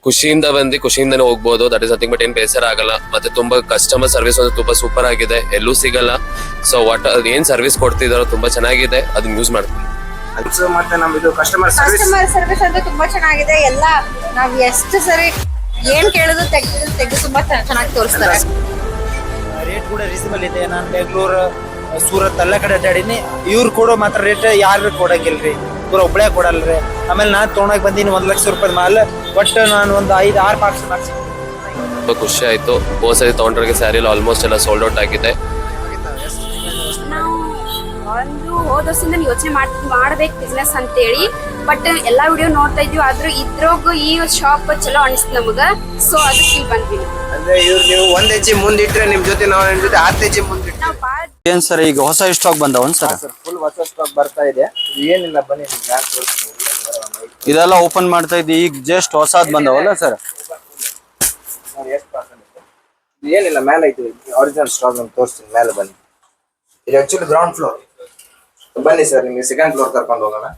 ಖುಷಿಯಿಂದ ಬಂದು ಖುಷಿಯಿಂದನೇ ಹೋಗ್ಬೋದು. ದಟ್ ಇಸ್ ನಥಿಂಗ್ ಬಟ್ ಏನ್ ಬೇಸರ ಆಗಲ್ಲ. ಮತ್ತೆ ತುಂಬಾ ಕಸ್ಟಮರ್ ಸರ್ವಿಸ್ ಒಂದು ತುಂಬಾ ಸೂಪರ್ ಆಗಿದೆ, ಎಲ್ಲೂ ಸಿಗಲ್ಲ. ಸೊ ವಾಟ್ ಏನ್ ಸರ್ವಿಸ್ ಕೊಡ್ತಿದಾರೋ ತುಂಬಾ ಚೆನ್ನಾಗಿದೆ, ಅದನ್ನ ಯೂಸ್ ಮಾಡ್ತೀವಿ. ಮತ್ತೆ ನಮ್ದು ಕಸ್ಟಮರ್ ಸರ್ವಿಸ್ ಅಂದ್ರೆ ತುಂಬಾ ಚೆನ್ನಾಗಿದೆ. ಎಲ್ಲ ನಾವ್ ಎಷ್ಟು ಸರಿ ಏನ್ ಕೇಳಿದ್ರು ತೆಗೆದು ತುಂಬಾ ಚೆನ್ನಾಗಿ ತೋರಿಸ್ತಾರೆ. ರೇಟ್ ಕೂಡ ರೀಸನಬಲ್ ಇದೆ. ನಾನು ಬೆಂಗಳೂರು, ಸೂರತ್ ಎಲ್ಲ ಕಡೆ ಅಡ್ಡಾಡಿನಿ. ಇವ್ರು ಕೊಡೋ ಮಾತ್ರ ರೇಟ್ ಯಾರು ಕೊಡಂಗಿಲ್ರಿ, ಪೂರ ಒಬ್ಬಳೇ ಕೊಡಲ್ರಿ. ಆಮೇಲೆ ನಾನು ತೊಗೊಂಡಾಗ ಬಂದೀನಿ 1 ಲಕ್ಷ ರೂಪಾಯಿ ಮಾಲ್. ಒಟ್ಟು ನಾನು ಒಂದು 5-6 ಬಾಕ್ಸ್ ತುಂಬಾ ಖುಷಿ ಆಯ್ತು. ಹೋದ್ಸರಿ ತಗೊಂಡ್ರಿಗೆ ಸ್ಯಾರಿ ಆಲ್ಮೋಸ್ಟ್ ಎಲ್ಲ ಸೋಲ್ಡ್ ಔಟ್ ಆಗಿದೆ. ನಾವು ಒಂದು ಹೋದ ವರ್ಷದಿಂದ ಯೋಚನೆ ಮಾಡ್ಬೇಕು ಬಿಸ್ನೆಸ್ ಅಂತೇಳಿ, ಬಟ್ ಎಲ್ಲಾ ವಿಡಿಯೋ ನೋಡ್ತಾ ಇದ್ವಿ. ಆದ್ರೂ ಇದ್ರೋಗ ಈ ಶಾಪ್ ಚಲೋ ಅನಿಸ್ತು ನಮಗ. ಸೊ ಅದಕ್ಕೆ ಇಲ್ಲಿ ಬಂದ್ವಿ. ಅಂದ್ರೆ ಇವ್ರು ನೀವು 1 ಹೆಜ್ಜೆ ಮುಂದಿಟ್ರೆ ನಿಮ್ ಜೊತೆ ನಾವು ನಿಮ್ ಜೊತೆ 10 ಹೆಜ್ಜೆ ಮುಂದಿಟ್ರೆ. ನಾವು ಬಾಳ ಏನ್ ಸರ್ ಈಗ ಹೊಸ ಸ್ಟಾಕ್ ಬಂದವನ್ ಸರ್? ಫುಲ್ ಹೊಸ ಸ್ಟಾಕ್ ಬರ್ತಾ ಇದೆ. ಏನಿಲ್ಲ ಬನ್ನಿ ನಿಮ್ಗೆ ಯಾಕೆ ತೋರಿಸ್ತೀನಿ. ಇದೆಲ್ಲ ಓಪನ್ ಮಾಡ್ತಾ ಇದ್ದಿ, ಈಗ ಜಸ್ಟ್ ಹೊಸಾದ್ ಬಂದವಲ್ಲ ಸರ್? ನೋಡಿ ಎಷ್ಟು ಪರ್ಸೆಂಟ್ ಇದೆ. ಏನಿಲ್ಲ ಮೇಲೆ ಐತಿ ಒರಿಜಿನಲ್ ಸ್ಟಾಕ್. ನಾನು ತೋರಿಸ್ತೀನಿ, ಮೇಲೆ ಬನ್ನಿ. ಇದು ಆಕ್ಚುಲಿ ಗ್ರೌಂಡ್ ಫ್ಲೋರ್. ಬನ್ನಿ ಸರ್, ನಿಮಗೆ ಸೆಕೆಂಡ್ ಫ್ಲೋರ್ ಕರ್ಕೊಂಡು ಹೋಗೋಣ.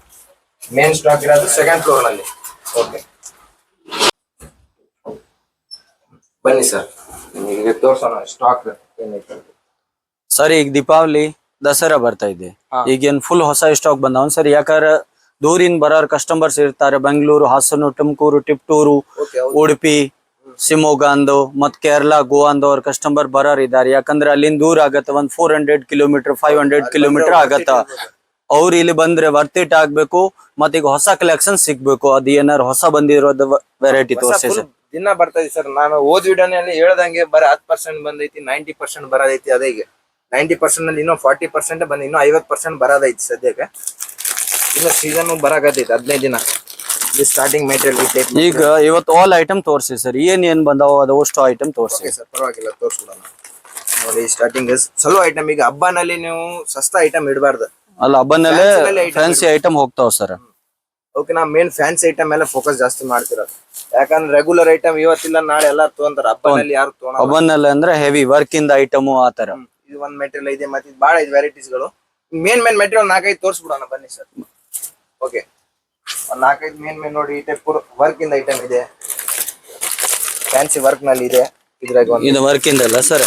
ಮೇನ್ ಸ್ಟಾಕ್ ಇರೋದು ಸೆಕೆಂಡ್ ಫ್ಲೋರ್ ನಲ್ಲಿ. ಓಕೆ ಬನ್ನಿ ಸರ್, ನಿಮಗೆ ತೋರ್ಸೋಣ ಸ್ಟಾಕ್ ಏನೈತೆ. ಸರ್ ಈಗ ದೀಪಾವಳಿ ದಸರಾ ಬರ್ತಾ ಇದೆ, ಈಗೇನ್ ಫುಲ್ ಹೊಸ ಸ್ಟಾಕ್ ಬಂದವನ್ ಸರ್? ಯಾಕಂದ್ರೆ ದೂರಿನ ಬರೋರ್ ಕಸ್ಟಮರ್ಸ್ ಇರ್ತಾರೆ, ಬೆಂಗಳೂರು, ಹಾಸನ, ತುಮಕೂರು, ಟಿಪ್ಟೂರು, ಉಡುಪಿ, ಶಿವಮೊಗ್ಗ ಅಂದು ಮತ್ ಕೇರಳ, ಗೋವಾ ಅಂದವ್ರ ಕಸ್ಟಮರ್ ಬರೋರ್ ಇದಾರೆ. ಯಾಕಂದ್ರೆ ಅಲ್ಲಿಂದ ದೂರ ಆಗತ್ತ, ಒಂದ್ 400 ಕಿಲೋಮೀಟರ್ 500 ಕಿಲೋಮೀಟರ್ ಆಗತ್ತ. ಅವ್ರು ಇಲ್ಲಿ ಬಂದ್ರೆ ವರ್ತ್ ಇಟ್ ಆಗ್ಬೇಕು, ಮತ್ ಈಗ ಹೊಸ ಕಲೆಕ್ಷನ್ ಸಿಗ್ಬೇಕು. ಅದ್ ಏನಾರು ಹೊಸ ಬಂದಿರೋದು ವೆರೈಟಿ ತೋರಿಸಿ ಸರ್. ದಿನ ಬರ್ತಾ ಇದೆ ಸರ್. ನಾನು ಓದ್ ವಿಡಿಯೋನಲ್ಲಿ ಹೇಳ್ದಂಗೆ ಬರೀ 10% ಬಂದೈತಿ, 90% ಬರೋದೈತಿ. ಅದೇ ಈಗ 90% ನಲ್ಲಿ ಇನ್ನೂ 40% ಬಂದ, ಇನ್ನೂ 50% ಬರೋದೈತಿ ಸದ್ಯಕ್ಕೆ. ಇನ್ನು ಸೀಸನ್ ಬರಾಕತ್ತೈತಿ 15 ದಿನ. ಸ್ಟಾರ್ಟಿಂಗ್ ಮೆಟೀರಿಯಲ್ ಈಗ ಇವತ್ತು ಆಲ್ ಐಟಮ್ ತೋರಿಸಿ ಸರ್, ಏನ್ ಬಂದಾವ ಅದು ಅಷ್ಟು ಐಟಮ್ ತೋರಿಸಿ ಸರ್. ಪರವಾಗಿಲ್ಲ, ತೋರಿಸ್ಬಿಡೋಣ. ನೋಡಿ ಸ್ಟಾರ್ಟಿಂಗ್ ಚಲೋ ಐಟಮ್. ಈಗ ಹಬ್ಬನಲ್ಲಿ ನೀವು ಸಸ್ತಾ ಐಟಮ್ ಇಡಬಾರ್ದು. ಅಲ್ಲ, ಹಬ್ಬನಲ್ಲೇ ಫ್ಯಾನ್ಸಿ ಐಟಮ್ ಹೋಗ್ತಾವ ಸರ್. ಓಕೆ, ನಾವು ಮೇನ್ ಫ್ಯಾನ್ಸಿ ಐಟಮ್ ಮೇಲೆ ಫೋಕಸ್ ಜಾಸ್ತಿ ಮಾಡ್ತಿರೋದು. ಯಾಕಂದ್ರೆ ರೆಗ್ಯುಲರ್ ಐಟಮ್ ಇವತ್ತಿಲ್ಲ ನಾಳೆ ಎಲ್ಲ ತಗೊಂತಾರ. ಹಬ್ಬನಲ್ಲಿ ಯಾರು ತಗೊಂಡ್ ಹಬ್ಬನಲ್ಲಿ ಅಂದ್ರೆ ಹೆವಿ ವರ್ಕ್ ಇಂದ ಐಟಮ್ ಆತರ. ಇದು ಒಂದ್ ಮೆಟೀರಿಯಲ್ ಇದೆ, ಮತ್ತೆ ಬಹಳ ಇದೆ ವೆರೈಟೀಸ್ ಗಳು. ಮೇನ್ ಮೆಟೀರಿಯಲ್ 4-5 ತೋರಿಸ್ಬಿಡೋಣ ಬನ್ನಿ ಸರ್. ಓಕೆ, ಒಂದ್ 4-5 ಮೇನ್ ನೋಡಿ. ಈ ಟೈಪ್ ವರ್ಕ್ ಇಂದ ಐಟಮ್ ಇದೆ, ಫ್ಯಾನ್ಸಿ ವರ್ಕ್ ನಲ್ಲಿ ಇದೆ. ಇದ್ರಾಗ ಇದು ವರ್ಕ್ ಇಂದಲ್ಲ ಸರ್?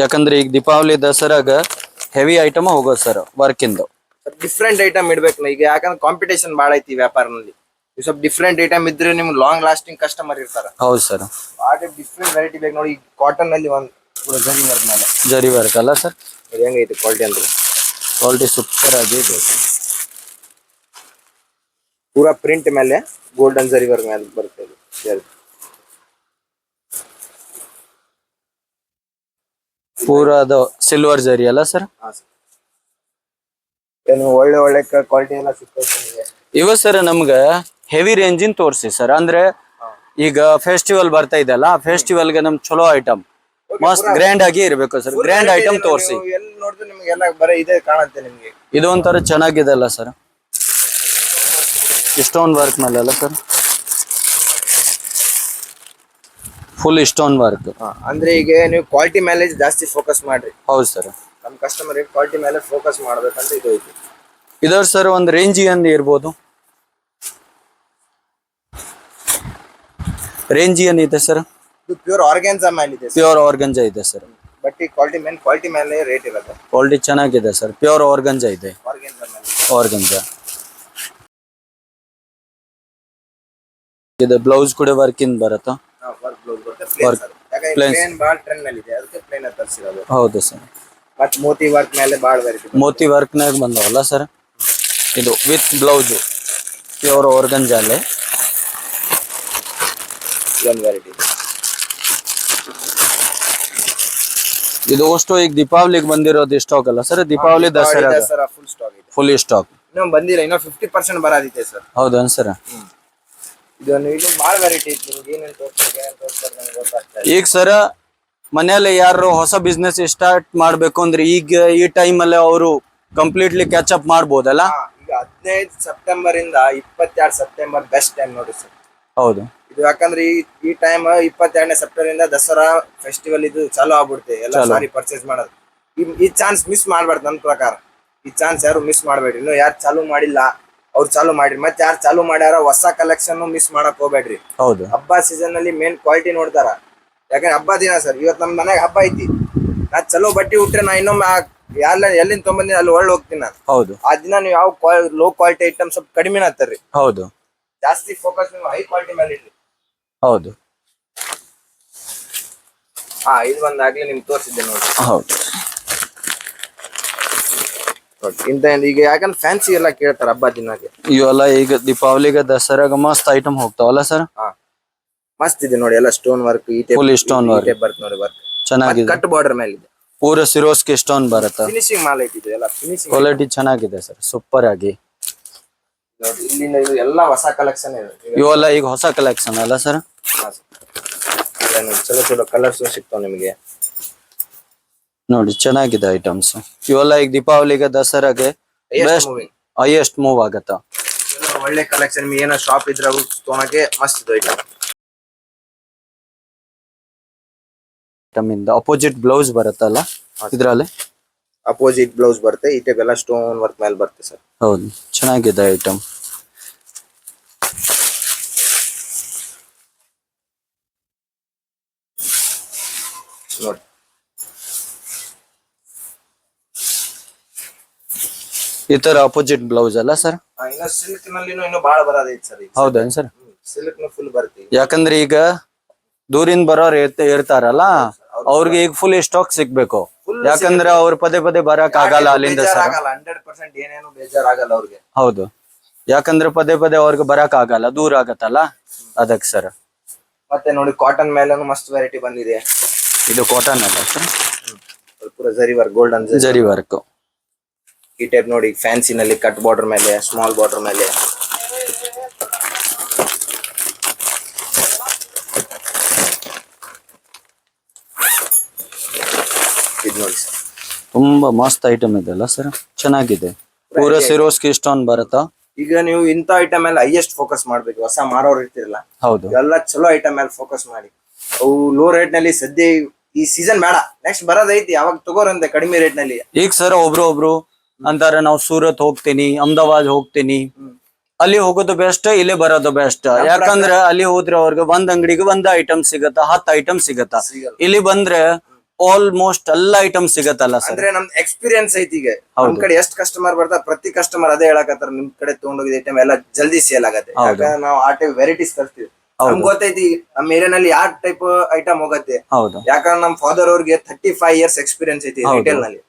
ಯಾಕಂದ್ರೆ ಈಗ ದೀಪಾವಳಿ ದಸರಾಗ ಹೆವಿ ಐಟಮ್ ಹೋಗೋದು ಸರ್ ವರ್ಕ್ ಇಂದ. ಡಿಫ್ರೆಂಟ್ ಐಟಮ್ ಇಡ್ಬೇಕು ಈಗ, ಯಾಕಂದ್ರೆ ಕಾಂಪಿಟೇಷನ್ ಬಾಳ ಐತಿ ವ್ಯಾಪಾರನಲ್ಲಿ. ಸ್ವಲ್ಪ ಡಿಫ್ರೆಂಟ್ ಐಟಮ್ ಇದ್ರೆ ನಿಮ್ಗೆ ಲಾಂಗ್ ಲಾಸ್ಟಿಂಗ್ ಕಸ್ಟಮರ್ ಇರ್ತಾರ. ಹೌದು ಸರ್. ಆ ಟೈಪ್ ಡಿಫ್ರೆಂಟ್ ವೆರೈಟಿ ಬೇಕು ನೋಡಿ. ಕಾಟನ್ ನಲ್ಲಿ ಒಂದ್ ಜರಿ ವರ್ಕ್ ಮೇಲೆ ಜರಿ ವರ್ಕ್ ಅಲ್ಲ ಸರ್? ಹೆಂಗೈತಿ ಕ್ವಾಲಿಟಿ ಅಂದ್ರೆ? ಕ್ವಾಲಿಟಿ ಸೂಪರ್ ಆಗಿ ಇದೆ. ಪೂರಾ ಪ್ರಿಂಟ್ ಮೇಲೆ ಗೋಲ್ಡನ್ ಜರಿ ವರ್ಕ್ ಮೇಲೆ ಬರುತ್ತೆ ಇದು. ಪೂರಾ ಅದು ಸಿಲ್ವರ್ ಜರಿ ಅಲ್ಲ ಸರ್? ಏನು ಒಳ್ಳೆ ಕ್ವಾಲಿಟಿ ಎಲ್ಲ ಸಿಗ್ತದೆ. ಇವ ಸರ್ ನಮ್ಗ ಹೆವಿ ರೇಂಜಿನ್ ತೋರಿಸಿ ಸರ್. ಅಂದ್ರೆ ಈಗ ಫೆಸ್ಟಿವಲ್ ಬರ್ತಾ ಇದೆಲ್ಲ, ಫೆಸ್ಟಿವಲ್ ಗೆ ನಮ್ ಚಲೋ ಐಟಮ್ ಮಸ್ತ್ ಗ್ರ್ಯಾಂಡ್ ಆಗಿ ಇರ್ಬೇಕು ಸರ್. ಗ್ರ್ಯಾಂಡ್ ಐಟಮ್ ತೋರಿಸಿ. ಎಲ್ಲಿ ನೋಡಿದ್ರೆ ನಿಮ್ಗೆಲ್ಲ ಬರೀ ಇದೇ ಕಾಣುತ್ತೆ ನಿಮ್ಗೆ. ಇದು ಒಂಥರ ಚೆನ್ನಾಗಿದೆ ಅಲ್ಲ ಸರ್? ಸ್ಟೋನ್ ವರ್ಕ್ ಮೇಲೆ ಅಲ್ಲ ಸರ್? Full stone work. ಅಂದ್ರೆ ಈಗ ನೀವು ಕ್ವಾಲಿಟಿ ಮೇಲೆ ಜಾಸ್ತಿ ಫೋಕಸ್ ಮಾಡ್ರಿ. ಹೌದು ಸರ್. ನಮ್ ಕಸ್ಟಮರ್ ಕ್ವಾಲಿಟಿ ಮೇಲೆ ಫೋಕಸ್ ಮಾಡ್ಬೇಕಂತ ಇದು ಐತಿ. ಇದರ ಸರ್ ಒಂದು ರೇಂಜ್ ಏನ್ ಇರ್ಬೋದು? ರೇಂಜ್ ಏನಿದೆ ಸರ್? ಇದು ಪ್ಯೂರ್ ಆರ್ಗಾನ್ಜಾ ಮೇಲೆ ಇದೆ. ಪ್ಯೂರ್ ಆರ್ಗಂಜಾ ಇದೆ ಸರ್. ಬಟ್ ಈ ಕ್ವಾಲಿಟಿ ಮೇಲೆ ರೇಟ್ ಇರುತ್ತೆ. ಕ್ವಾಲಿಟಿ ಚೆನ್ನಾಗಿದೆ ಸರ್. ಪ್ಯೂರ್ ಆರ್ಗಂಜಾ ಇದೆ. ಆರ್ಗಾನ್ಜಾ ಮೇಲೆ ಆರ್ಗಂಜಾ ಇದು ಬ್ಲೌಸ್ ಕೂಡ ವರ್ಕ್ ಇನ್ ಬರುತ್ತಾ? ವರ್ಕ್ ಬ್ಲೌಸ್ ಬರುತ್ತೆ. ಪ್ಲೇನ್ ಬಾಳ ಟ್ರೆಂಡ್ ನಲ್ಲಿ ಇದೆ, ಅದಕ್ಕೆ ಪ್ಲೇನ್ ತರಿಸಿರೋದು. ಹೌದು ಸರ್. ಮತ್ತೆ ಮೋತಿ ವರ್ಕ್ ಮೇಲೆ ಬಾಳ ವೆರೈಟಿ. ಮೋತಿ ವರ್ಕ್ ನಾಗ ಬಂದವಲ್ಲ ಸರ್? ಇದು ವಿತ್ ಬ್ಲೌಸ್ ಪ್ಯೂರ್ ಆರ್ಗಂಜಾ ಅಲ್ಲೇ ಒಂದು ವೆರೈಟಿ. ಇದು ಅಷ್ಟು ಈಗ ದೀಪಾವಳಿಗೆ ಬಂದಿರೋದು ಸ್ಟಾಕ್ ಅಲ್ಲ sir? Deepavali Dasara full stack ಇದೆ. ಫುಲ್ ಸ್ಟಾಕ್ ಇನ್ನೂ ಬಂದಿಲ್ಲ, ಇನ್ನೂ 50% ಬರೋದಿದೆ ಸರ್. ಹೌದಾ ಸರ್? ಇದು ಬಾಳ ವೆರೈಟಿ ಐತಿ. ನಿಮ್ಗೆ ಏನೇನು ತೋರಿಸ್ತಾರೆ ನನಗೆ ಗೊತ್ತಾಗ್ತದೆ. ಈಗ ಸರ್ ಮನೆಯಲ್ಲಿ ಯಾರು ಹೊಸ ಬಿಸ್ನೆಸ್ ಸ್ಟಾರ್ಟ್ ಮಾಡ್ಬೇಕು ಅಂದ್ರೆ ಈಗ ಈ ಟೈಮ್ ಅಲ್ಲಿ ಅವರು ಕಂಪ್ಲೀಟ್ಲಿ ಕ್ಯಾಚ್ ಅಪ್ ಮಾಡ್ಬೋದಲ್ಲ? ಈಗ 15 ಸೆಪ್ಟೆಂಬರ್ ಇಂದ 22 ಸೆಪ್ಟೆಂಬರ್ ಬೆಸ್ಟ್ ಟೈಮ್ ನೋಡಿ ಸರ್. ಹೌದು. ಇದು ಯಾಕಂದ್ರೆ ಈ ಟೈಮ್ 22ನೇ ಸೆಪ್ಟೆಂಬರ್ ಇಂದ ದಸರಾ ಫೆಸ್ಟಿವಲ್ ಇದು ಚಾಲೂ ಆಗ್ಬಿಡುತ್ತೆ. ಎಲ್ಲ ಸಾರಿ ಪರ್ಚೇಸ್ ಮಾಡೋದು. ಈ ಚಾನ್ಸ್ ಮಿಸ್ ಮಾಡ್ಬಾರ್ದು ನನ್ನ ಪ್ರಕಾರ. ಈ ಚಾನ್ಸ್ ಯಾರು ಮಿಸ್ ಮಾಡ್ಬೇಡ್ರಿ. ಇನ್ನು ಯಾರು ಚಾಲು ಮಾಡಿಲ್ಲ ಅವ್ರು ಚಾಲು ಮಾಡ್ರಿ, ಮತ್ತೆ ಯಾರು ಚಾಲು ಮಾಡ್ಯಾರ ಹೊಸ ಕಲೆಕ್ಷನ್ ಮಿಸ್ ಮಾಡಕ್ ಹೋಗ್ಬೇಡ್ರಿ. ಹೌದು ಹಬ್ಬ ಸೀಸನ್ ಅಲ್ಲಿ ಮೇನ್ ಕ್ವಾಲಿಟಿ ನೋಡ್ತಾರ. ಯಾಕಂದ್ರೆ ಹಬ್ಬ ದಿನ ಸರ್, ಇವತ್ತು ನಮ್ ಮನೆಗೆ ಹಬ್ಬ ಐತಿ, ನಾ ಚಲೋ ಬಟ್ಟಿ ಉಟ್ರೆ ನಾ ಇನ್ನೊಮ್ಮೆ ಎಲ್ಲಿಂದ ತೊಗೊಂಬಂದಿನಿ ಅಲ್ಲಿ ಒಳ್ಳೆ ಹೋಗ್ತೀನಿ ನಾನು. ಹೌದು ಆ ದಿನ ನೀವು ಯಾವ ಲೋ ಕ್ವಾಲಿಟಿ ಐಟಮ್ ಸ್ವಲ್ಪ ಕಡಿಮೆ ಆಗ್ತಾರ್ರಿ. ಹೌದು ಜಾಸ್ತಿ ಫೋಕಸ್ ನೀವು ಹೈ ಕ್ವಾಲಿಟಿ ಮೇಲೆ ಇಡ್ರಿ. ಹೌದು ಇದು ಒಂದಾಗ್ಲಿ ನಿಮ್ಗೆ ತೋರಿಸಿದ್ದೆ ನೋಡಿ. ಹೌದು ಇಂತ ಈಗ ಯಾಕಂದ್ರೆ ಫ್ಯಾನ್ಸಿ ಎಲ್ಲ ಕೇಳ್ತಾರ ಹಬ್ಬ ದಿನಕ್ಕೆ. ಇವೆಲ್ಲ ಈಗ ದೀಪಾವಳಿಗೆ ದಸರಾಗ ಮಸ್ತ್ ಐಟಮ್ ಹೋಗ್ತಾವಲ್ಲ ಸರ್? ಮಸ್ತ್ ಇದೆ ನೋಡಿ, ಎಲ್ಲ stone work Full stone work. ಬರ್ತ ನೋಡಿ ವರ್ಕ್ ಚೆನ್ನಾಗಿದೆ. ಕಟ್ ಬಾರ್ಡರ್ ಮೇಲೆ ಇದೆ, ಪೂರ ಸಿರೋಸ್ಕಿ ಸ್ಟೋನ್ ಬರುತ್ತೆ. ಫಿನಿಶಿಂಗ್ ಮಾಲ್ ಐತಿದೆ ಎಲ್ಲ ಫಿನಿಶಿಂಗ್ ಕ್ವಾಲಿಟಿ ಚೆನ್ನಾಗಿದೆ ಸರ್, ಸೂಪರ್ ಆಗಿ. ನೋಡಿ ಇಲ್ಲಿಂದ ಇದು ಎಲ್ಲ ಹೊಸ ಕಲೆಕ್ಷನ್ ಇದೆ. ಇವೆಲ್ಲ ಈಗ ಹೊಸ ಕಲೆಕ್ಷನ್ ಅಲ್ಲ ಸರ್? ಚಲೋ ಚಲೋ ಕಲರ್ಸ್ ಸಿಗ್ತಾವ ನಿಮಗೆ. ನೋಡಿ ಚೆನ್ನಾಗಿದೆ ಐಟಮ್ಸ್ ಇವೆಲ್ಲ. ಈಗ ದೀಪಾವಳಿಗೆ ದಸರಾಗೆ ಬೆಸ್ಟ್ ಹೈಯೆಸ್ಟ್ ಮೂವ್ ಆಗತ್ತ. ಒಳ್ಳೆ ಕಲೆಕ್ಷನ್ ಏನೋ ಶಾಪ್ ಇದ್ರೆ ತೊಗೊಳಕ್ಕೆ ಮಸ್ತ್ ಇದು ಐಟಮ್. ಐಟಮ್ ಇಂದ ಅಪೋಸಿಟ್ ಬ್ಲೌಸ್ ಬರುತ್ತಲ್ಲ ಇದ್ರಲ್ಲಿ, ಅಪೋಸಿಟ್ ಬ್ಲೌಸ್ ಬರುತ್ತೆ. ಈ ಟೈಪ್ ಎಲ್ಲ ಸ್ಟೋನ್ ವರ್ಕ್ ಮೇಲೆ ಬರುತ್ತೆ ಸರ್. ಹೌದು ಚೆನ್ನಾಗಿದೆ ಐಟಮ್. ನೋಡಿ ಈ ತರ ಅಪೋಸಿಟ್ ಬ್ಲೌಸ್ ಅಲ್ಲ ಸರ್? ಇನ್ನು ಸಿಲ್ಕ್ ನಲ್ಲಿ ಇನ್ನು ಬಹಳ ಬರೋದೈತಿ ಸರ್. ಹೌದೇನ್ ಸರ್? ಸಿಲ್ಕ್ ನ ಫುಲ್ ಬರುತ್ತೆ. ಯಾಕಂದ್ರೆ ಈಗ ದೂರಿಂದ ಬರೋರು ಇರ್ತಾರಲ್ಲ, ಅವ್ರಿಗೆ ಈಗ ಫುಲ್ ಸ್ಟಾಕ್ ಸಿಗ್ಬೇಕು. ಯಾಕಂದ್ರೆ ಅವ್ರು ಪದೇ ಪದೇ ಬರಕ್ ಆಗಲ್ಲ ಅಲ್ಲಿಂದ ಸರ್. 100% ಏನೇನು ಬೇಜಾರಾಗಲ್ಲ ಅವ್ರಿಗೆ. ಹೌದು, ಯಾಕಂದ್ರೆ ಪದೇ ಪದೇ ಅವ್ರಿಗೆ ಬರಕ್ ಆಗಲ್ಲ, ದೂರ ಆಗತ್ತಲ್ಲ ಅದಕ್ಕೆ ಸರ್. ಮತ್ತೆ ನೋಡಿ ಕಾಟನ್ ಮೇಲೂ ಮಸ್ತ್ ವೆರೈಟಿ ಬಂದಿದೆ. ಇದು ಕಾಟನ್ ಅಲ್ಲ ಸರ್? ಪೂರ ಜರಿ ವರ್ಕ್, ಗೋಲ್ಡನ್ ಜರಿ ವರ್ಕ್. ಈ ಟೈಪ್ ನೋಡಿ ಫ್ಯಾನ್ಸಿ ನಲ್ಲಿ ಕಟ್ ಬಾರ್ಡರ್ ಮೇಲೆ, ಸ್ಮಾಲ್ ಬಾರ್ಡರ್ ಮೇಲೆ. ಇದು ನೋಡಿ ಸರ್, ತುಂಬಾ ಮಸ್ತ್ ಐಟಮ್ ಇದೆ ಅಲ್ಲ ಸರ್? ಚೆನ್ನಾಗಿದೆ. ಪೂರ ಸಿರೋಸ್ಕಿ ಸ್ಟೋನ್ ಬರುತ್ತಾ? ಈಗ ನೀವು ಇಂಥ ಐಟಮ್ ಮೇಲೆ ಹೈಯೆಸ್ಟ್ ಫೋಕಸ್ ಮಾಡ್ಬೇಕು. ಹೊಸ ಮಾರೋರು ಇರ್ತಿರಲ್ಲ, ಹೌದು, ಎಲ್ಲ ಚಲೋ ಐಟಮ್ ಮೇಲೆ ಫೋಕಸ್ ಮಾಡಿ. ಅವು ಲೋ ರೇಟ್ ನಲ್ಲಿ ಸದ್ಯ ಈ ಸೀಸನ್ ಬೇಡ, ನೆಕ್ಸ್ಟ್ ಬರೋದೈತಿ ಯಾವಾಗ ತಗೋರಂತೆ ಕಡಿಮೆ ರೇಟ್ ನಲ್ಲಿ. ಈಗ ಸರ್ ಒಬ್ರು ಅಂತಾರೆ ನಾವು ಸೂರತ್ ಹೋಗ್ತೀನಿ, ಅಹಮದಾಬಾದ್ ಹೋಗ್ತೀನಿ, ಅಲ್ಲಿ ಹೋಗೋದು ಬೆಸ್ಟ್, ಇಲ್ಲಿ ಬರೋದು ಬೆಸ್ಟ್. ಯಾಕಂದ್ರೆ ಅಲ್ಲಿ ಹೋದ್ರೆ ಅವ್ರಿಗೆ ಒಂದ್ ಅಂಗಡಿಗೆ ಒಂದ್ ಐಟಮ್ ಸಿಗತ್ತ, 10 ಐಟಮ್ ಸಿಗತ್ತ. ಇಲ್ಲಿ ಬಂದ್ರೆ ಆಲ್ಮೋಸ್ಟ್ ಎಲ್ಲ ಐಟಮ್ ಸಿಗತ್ತಲ್ಲ ಸರ್? ಅಂದ್ರೆ ನಮ್ ಎಕ್ಸ್ಪೀರಿಯನ್ಸ್ ಐತಿ. ಈಗ ನಮ್ ಕಡೆ ಎಷ್ಟು ಕಸ್ಟಮರ್ ಬರ್ತಾರ, ಪ್ರತಿ ಕಸ್ಟಮರ್ ಅದೇ ಹೇಳಕತ್ತಾರ, ನಿಮ್ ಕಡೆ ತಗೊಂಡೋಗಿದ ಐಟಮ್ ಎಲ್ಲ ಜಲ್ದಿ ಸೇಲ್ ಆಗತ್ತೆ. ಯಾಕಂದ್ರೆ ನಾವು ಆ ಟೈಪ್ ವೆರೈಟೀಸ್ ತರ್ತೀವಿ. ನಮ್ಗೆ ಗೊತ್ತೈತಿ ನಮ್ಮ ಏರಿಯಾನಲ್ಲಿ ಯಾವ ಟೈಪ್ ಐಟಮ್ ಹೋಗತ್ತೆ. ಹೌದು, ಯಾಕಂದ್ರೆ ನಮ್ ಫಾದರ್ ಅವ್ರಿಗೆ 35 years ಎಕ್ಸ್ಪೀರಿಯನ್ಸ್ ಐತಿ ರಿಟೇಲ್ ನಲ್ಲಿ.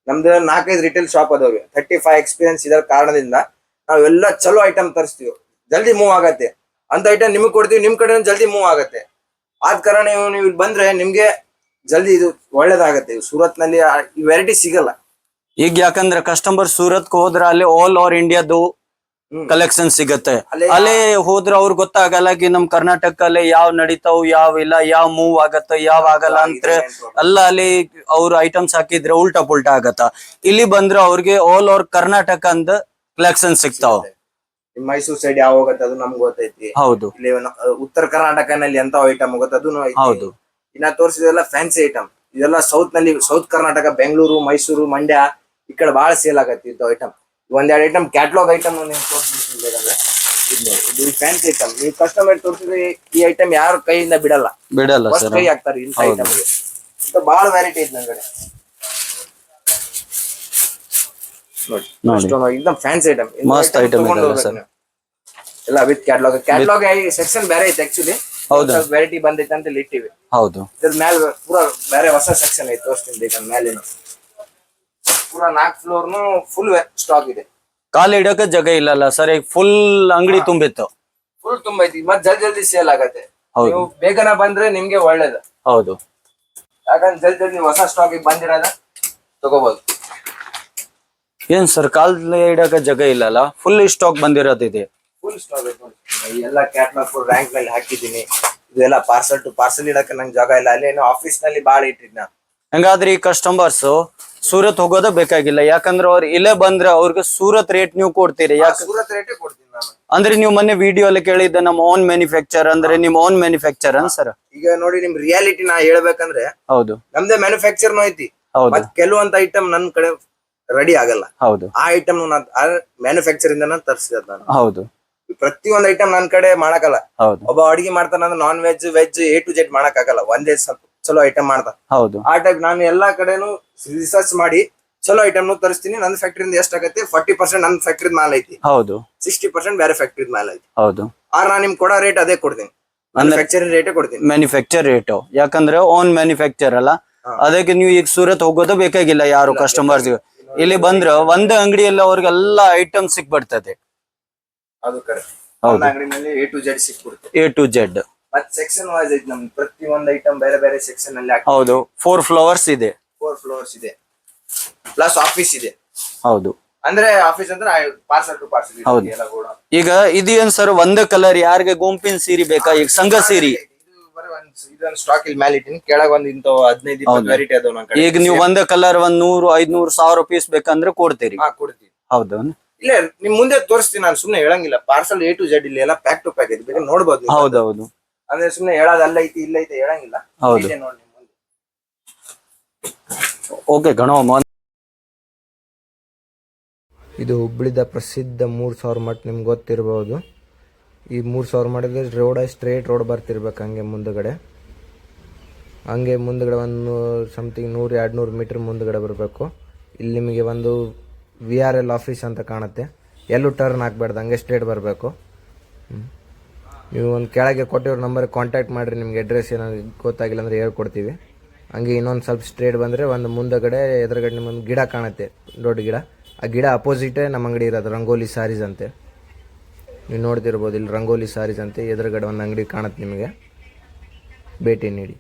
ನಮ್ದು 4-5 ರಿಟೇಲ್ ಶಾಪ್ ಅದಾವ್ರಿ. 35 ಎಕ್ಸ್ಪೀರಿಯನ್ಸ್ ಇದರ ಕಾರಣದಿಂದ ನಾವೆಲ್ಲ ಚಲೋ ಐಟಮ್ ತರಿಸ್ತೀವಿ, ಜಲ್ದಿ ಮೂವ್ ಆಗತ್ತೆ. ಅಂತ ಐಟಮ್ ನಿಮ್ಗೆ ಕೊಡ್ತೀವಿ, ನಿಮ್ ಕಡೆ ಜಲ್ದಿ ಮೂವ್ ಆಗತ್ತೆ. ಆದ ಕಾರಣ ನೀವು ಇಲ್ಲಿ ಬಂದ್ರೆ ನಿಮ್ಗೆ ಜಲ್ದಿ ಇದು ಒಳ್ಳೇದಾಗತ್ತೆ. ಸೂರತ್ ನಲ್ಲಿ ಈ ವೆರೈಟಿ ಸಿಗಲ್ಲ. ಈಗ ಯಾಕಂದ್ರೆ ಕಸ್ಟಮರ್ ಸೂರತ್ ಹೋದ್ರೆ ಅಲ್ಲಿ ಆಲ್ ಓವರ್ ಇಂಡಿಯಾದು ಕಲೆಕ್ಷನ್ ಸಿಗತ್ತೆ. ಅಲ್ಲಿ ಹೋದ್ರೆ ಅವ್ರಿಗೆ ಗೊತ್ತಾಗಲ್ಲ ಕಿ ನಮ್ ಕರ್ನಾಟಕಲ್ಲಿ ಯಾವ ನಡೀತಾವ್, ಯಾವ ಇಲ್ಲ, ಯಾವ ಮೂವ್ ಆಗತ್ತ, ಯಾವ ಆಗಲ್ಲ ಅಂತ ಎಲ್ಲ ಅಲ್ಲಿ ಅವ್ರು ಐಟಮ್ಸ್ ಹಾಕಿದ್ರೆ ಉಲ್ಟಾ ಪುಲ್ಟಾ ಆಗತ್ತ. ಇಲ್ಲಿ ಬಂದ್ರೆ ಅವ್ರಿಗೆ ಆಲ್ ಓವರ್ ಕರ್ನಾಟಕ ಅಂದ ಕಲೆಕ್ಷನ್ ಸಿಗ್ತಾವ. ಮೈಸೂರು ಸೈಡ್ ಯಾವ ಹೋಗತ್ತೆ ಅದು ನಮ್ಗೆ ಗೊತ್ತೈತಿ. ಹೌದು, ಇಲ್ಲಿ ಉತ್ತರ ಕರ್ನಾಟಕನಲ್ಲಿ ಎಂತ ಐಟಮ್ ಹೋಗುತ್ತೆ ಅದನ್ನು ಐತಿ. ಹೌದು. ಇನ್ನ ತೋರಿಸಿದೆಲ್ಲ ಫ್ಯಾನ್ಸಿ ಐಟಮ್. ಇದೆಲ್ಲ ಸೌತ್ ನಲ್ಲಿ, ಸೌತ್ ಕರ್ನಾಟಕ, ಬೆಂಗಳೂರು, ಮೈಸೂರು, ಮಂಡ್ಯ ಈ ಕಡೆ ಬಹಳ ಸೇಲ್ ಆಗತ್ತೆ ಇದು ಐಟಮ್. ಒಂದೆರಡು ಐಟಮ್ ಕ್ಯಾಟ್ಲಾಗ್ ಐಟಮ್ ತೋರಿಸ್ಬೇಕಂದ್ರೆ ಇದು ಫ್ಯಾನ್ಸಿ ಐಟಮ್. ನೀವು ಕಸ್ಟಮರ್ ತೋರಿಸಿದ್ರೆ ಈ ಐಟಮ್ ಯಾರು ಕೈಯಿಂದ ಬಿಡಲ್ಲ ಸರ್, ಕೈ ಹಾಕ್ತಾರೆ ಇಂಥ ಐಟಮ್. ಬಹಳ ವೆರೈಟಿ ಐತಿ ನನ್ ಕಡೆ ನೋಡಿ. एकदम ಫ್ಯಾನ್ಸಿ ಐಟಮ್, ಮಸ್ತ್ ಐಟಮ್ ಇದೆ ಸರ್. ಎಲ್ಲ ವಿತ್ ಕ್ಯಾಟ್ಲಾಗ್ ಸೆಕ್ಷನ್ ಬೇರೆ ಐತಿ ಆಕ್ಚುಲಿ. ಹೌದು, ವೆರೈಟಿ ಬಂದೈತೆ ಅಂತ ಇಟ್ಟಿವಿ. ಹೌದು, ಇದ್ರ ಮೇಲೆ ಪೂರಾ ಬೇರೆ ಹೊಸ ಸೆಕ್ಷನ್ ಐತಿ, ತೋರಿಸ್ತೀನಿ ಈಗ ಮೇಲಿನ. ಪೂರಾ 4 ಫ್ಲೋರ್ನು ಫುಲ್ ಸ್ಟಾಕ್ ಇದೆ. ಕಾಲ್ ಇಡಕ್ಕೆ ಜಾಗ ಇಲ್ಲಲ್ಲ ಸರ್? ಈಗ ಫುಲ್ ಅಂಗಡಿ ತುಂಬಿತ್ತು. ಫುಲ್ ತುಂಬೈತಿ, ಮತ್ ಜಲ್ದಿ ಸೇಲ್ ಆಗತ್ತೆ. ಹೌದು, ನೀವು ಬೇಗನ ಬಂದ್ರೆ ನಿಮ್ಗೆ ಒಳ್ಳೇದು. ಹೌದು, ಯಾಕಂದ್ರೆ ಜಲ್ದಿ ಹೊಸ ಸ್ಟಾಕ್ ಬಂದಿರೋದ ತಗೋಬಹುದು. ಏನ್ ಸರ್ ಕಾಲ್ ಇಡಕ್ಕೆ ಜಾಗ ಇಲ್ಲಲ್ಲ? ಫುಲ್ ಸ್ಟಾಕ್ ಬಂದಿರೋದಿದೆ. ಫುಲ್ ಸ್ಟಾಕ್ ಐತಿ ನೋಡಿ. ಎಲ್ಲ ಕ್ಯಾಟ್ಲಾಗ್ ಫುಲ್ ರ್ಯಾಂಕ್ ನಲ್ಲಿ ಹಾಕಿದೀನಿ. ಇದೆಲ್ಲ ಪಾರ್ಸಲ್ ಟು ಪಾರ್ಸಲ್ ಇಡಕ್ಕೆ ನಂಗೆ ಜಾಗ ಇಲ್ಲ. ಅಲ್ಲೇನೋ ಆಫೀಸ್ ನಲ್ಲಿ ಬಾಳ ಇಟ್ಟಿದ್ನ. ಹಂಗಾದ್ರೆ ಈ ಕಸ್ಟಮರ್ಸ್ ಸೂರತ್ ಹೋಗೋದ ಬೇಕಾಗಿಲ್ಲ. ಯಾಕಂದ್ರೆ ಅವ್ರು ಇಲ್ಲೇ ಬಂದ್ರೆ ಅವ್ರಿಗೆ ಸೂರತ್ ರೇಟ್ ನೀವು ಕೊಡ್ತೀರಿ. ಸೂರತ್ ರೇಟೇ ಕೊಡ್ತೀನಿ ನಾನು. ಅಂದ್ರೆ ನೀವು ಮೊನ್ನೆ ವಿಡಿಯೋ ಅಲ್ಲಿ ಕೇಳಿದ್ದ ನಮ್ಮ ಓನ್ ಮ್ಯಾನುಫ್ಯಾಕ್ಚರ್ ಅಂದ್ರೆ ನಿಮ್ ಓನ್ ಮ್ಯಾನುಫ್ಯಾಕ್ಚರ್ ಸರ್? ಈಗ ನೋಡಿ ನಿಮ್ ರಿಯಾಲಿಟಿ ನಾ ಹೇಳ್ಬೇಕಂದ್ರೆ ಹೌದು, ನಮ್ದೇ ಮ್ಯಾನುಫ್ಯಾಕ್ಚರ್ನು ಐತಿ. ಹೌದು, ಮತ್ ಕೆಲವೊಂದ್ ಐಟಮ್ ನನ್ ಕಡೆ ರೆಡಿ ಆಗಲ್ಲ. ಹೌದು ಆ ಐಟಮ್ ಮ್ಯಾನುಫ್ಯಾಕ್ಚರ್ ಇಂದ ತರಿಸಿದ ನಾನು. ಹೌದು ಪ್ರತಿಯೊಂದು ಐಟಮ್ ನನ್ ಕಡೆ ಮಾಡಕ್ಕಲ್ಲ. ಹೌದು ಒಬ್ಬ ಅಡಿಗೆ ಮಾಡ್ತಾನ ಅಂದ್ರೆ non veg veg A to Z ಮಾಡಕ್ ಆಗಲ್ಲ. ಒಂದೇ ಸ್ವಲ್ಪ ಚಲೋ ಐಟಮ್ ಮಾಡ್ತಾನ. ಹೌದು ಆ ಟೈಪ್ ನಾನು ಎಲ್ಲಾ ಕಡೆನು ರಿಸರ್ಚ್ ಮಾಡಿ ಚಲೋ ಐಟಮ್ ತರಿಸ್ತೀನಿ. ನನ್ನ ಫ್ಯಾಕ್ಟ್ರಿಯಿಂದ ಎಷ್ಟಾಗತ್ತೆ 40% ನನ್ನ ಫ್ಯಾಕ್ಟ್ರಿ ಮಾಲ್ ಐತಿ, ಹೌದು 60% ಬೇರೆ ಫ್ಯಾಕ್ಟ್ರಿ ಮಾಲ್ ಐತಿ. ಹೌದು ಆದ್ರೆ ನಾನು ನಿಮ್ಗೆ ಕೊಡೋ ರೇಟ್ ಅದೇ ಕೊಡ್ತೀನಿ, ಮ್ಯಾನುಫ್ಯಾಕ್ಚರಿಂಗ್ ರೇಟೇ ಕೊಡ್ತೀನಿ. ಮ್ಯಾನುಫ್ಯಾಕ್ಚರ್ ರೇಟ್ ಯಾಕಂದ್ರೆ ಓನ್ ಮ್ಯಾನುಫ್ಯಾಕ್ಚರ್ ಅಲ್ಲ. ಅದಕ್ಕೆ ನೀವು ಈಗ ಸೂರತ್ ಹೋಗೋದು ಬೇಕಾಗಿಲ್ಲ ಯಾರು ಕಸ್ಟಮರ್ಸ್. ಇಲ್ಲಿ ಬಂದ್ರೆ ಒಂದೇ ಅಂಗಡಿಯಲ್ಲಿ ಅವ್ರಿಗೆಲ್ಲ ಐಟಮ್ ಸಿಕ್ಬಿಡ್ತದೆ. ಅದು ಕರೆಕ್ಟ್. ಹೌದು. ಅಂಗಡಿನಲ್ಲಿ A to Z ಸಿಕ್ಬಿಡುತ್ತೆ. A to Z. ಮತ್ತೆ ಸೆಕ್ಷನ್ ವೈಸ್ ಐತಿ ನಮ್ದು. ಪ್ರತಿ ಒಂದು ಐಟಮ್ ಬೇರೆ ಬೇರೆ ಸೆಕ್ಷನ್ ಅಲ್ಲಿ ಹೌದು 4 ಫ್ಲೋರ್ಸ್ ಇದೆ. 4 ಫ್ಲೋರ್ಸ್ ಇದೆ, ಪ್ಲಸ್ ಆಫೀಸ್ ಇದೆ. ಹೌದು ಅಂದ್ರೆ ಆಫೀಸ್ ಅಂದ್ರೆ ಪಾರ್ಸಲ್ ಟು ಪಾರ್ಸಲ್ ಹೌದು. ಎಲ್ಲ ಕೂಡ. ಈಗ ಇದೇನ್ ಸರ್ ಒಂದೇ ಕಲರ್ ಯಾರಿಗೆ ಗುಂಪಿನ ಸೀರೆ ಬೇಕಾ? ಈಗ ಸಂಘ ಸೀರೆ ಇದೊಂದು ಸ್ಟಾಕ್ ಇಲ್ಲಿ ಮೇಲೆ ಇಟ್ಟಿನಿ. ಕೆಳಗೆ ಒಂದು ಇಂತ 15-20 ವೆರೈಟಿ ಅದಾವ ನನ್ನ ಕಡೆ. ಈಗ ನೀವು ಒಂದೇ ಕಲರ್ 100, 500, 1000 ಪೀಸ್ ಬೇಕಂದ್ರೆ ಕೊಡ್ತೀರಿ? ಹಾ ಕೊಡ್ತೀವಿ. ಹೌದು ಇಲ್ಲ ನಿಮ್ ಮುಂದೆ ತೋರಿಸ್ತೀನಿ, ನಾನು ಸುಮ್ನೆ ಹೇಳಂಗಿಲ್ಲ. ಪಾರ್ಸಲ್ A to Z ಇಲ್ಲಿ ಎಲ್ಲ ಪ್ಯಾಕ್ ಟು ಪ್ಯಾಕ್ ಐತಿ, ಬೇಕಾದ್ರೆ ನೋಡ್ಬೋದು ನೀವು. ಹೌದೌದು ಅಂದ್ರೆ ಸುಮ್ನೆ ಹೇಳೋದು ಅಲ್ಲ ಐತಿ ಇಲ್ಲ ಐತಿ ಹೇಳಂಗಿಲ್ಲ. ಹೌದು. ಇದೆ ನೋಡಿ ನಿಮ್ ಮುಂದೆ. ಓಕೆ ಗಣೋ. ಇದು ಹುಬ್ಳಿದ ಪ್ರಸಿದ್ಧ 3000 ಮಠ, ನಿಮ್ಗೆ ಗೊತ್ತಿರಬಹುದು. ಈ 3000 ಮಠದ ರೋಡ್ ಸ್ಟ್ರೇಟ್ ರೋಡ್ ಬರ್ತಿರ್ಬೇಕು. ಹಂಗೆ ಮುಂದಗಡೆ ಒಂದು ಸಮಥಿಂಗ್ 100-200 ಮೀಟರ್ ಮುಂದಗಡೆ ಬರಬೇಕು. ಇಲ್ಲಿ ನಿಮಗೆ ಒಂದು VRL ಆಫೀಸ್ ಅಂತ ಕಾಣುತ್ತೆ. ಎಲ್ಲೂ ಟರ್ನ್ ಹಾಕ್ಬಾರ್ದು, ಹಂಗೆ ಸ್ಟ್ರೇಟ್ ಬರಬೇಕು. ನೀವು ಒಂದು ಕೆಳಗೆ ಕೊಟ್ಟಿರೋ ನಂಬರ್ ಕಾಂಟ್ಯಾಕ್ಟ್ ಮಾಡಿರಿ. ನಿಮ್ಗೆ ಅಡ್ರೆಸ್ ಏನಾದ್ರು ಗೊತ್ತಾಗಿಲ್ಲ ಅಂದರೆ ಹೇಳ್ಕೊಡ್ತೀವಿ. ಹಂಗೆ ಇನ್ನೊಂದು ಸ್ವಲ್ಪ ಸ್ಟ್ರೇಟ್ ಬಂದರೆ ಒಂದು ಮುಂದಗಡೆ ಎದುರುಗಡೆ ನಿಮ್ಮೊಂದು ಗಿಡ ಕಾಣುತ್ತೆ, ದೊಡ್ಡ ಗಿಡ. ಆ ಗಿಡ ಅಪೋಸಿಟೇ ನಮ್ಮ ಅಂಗಡಿ ಇರೋದು, ರಂಗೋಲಿ ಸಾರೀಸ್ ಅಂತೆ. ನೀವು ನೋಡ್ತಿರ್ಬೋದು ಇಲ್ಲಿ ರಂಗೋಲಿ ಸಾರೀಸ್ ಅಂತೆ. ಎದುರುಗಡೆ ಒಂದು ಅಂಗಡಿ ಕಾಣುತ್ತೆ, ನಿಮಗೆ ಭೇಟಿ ನೀಡಿ.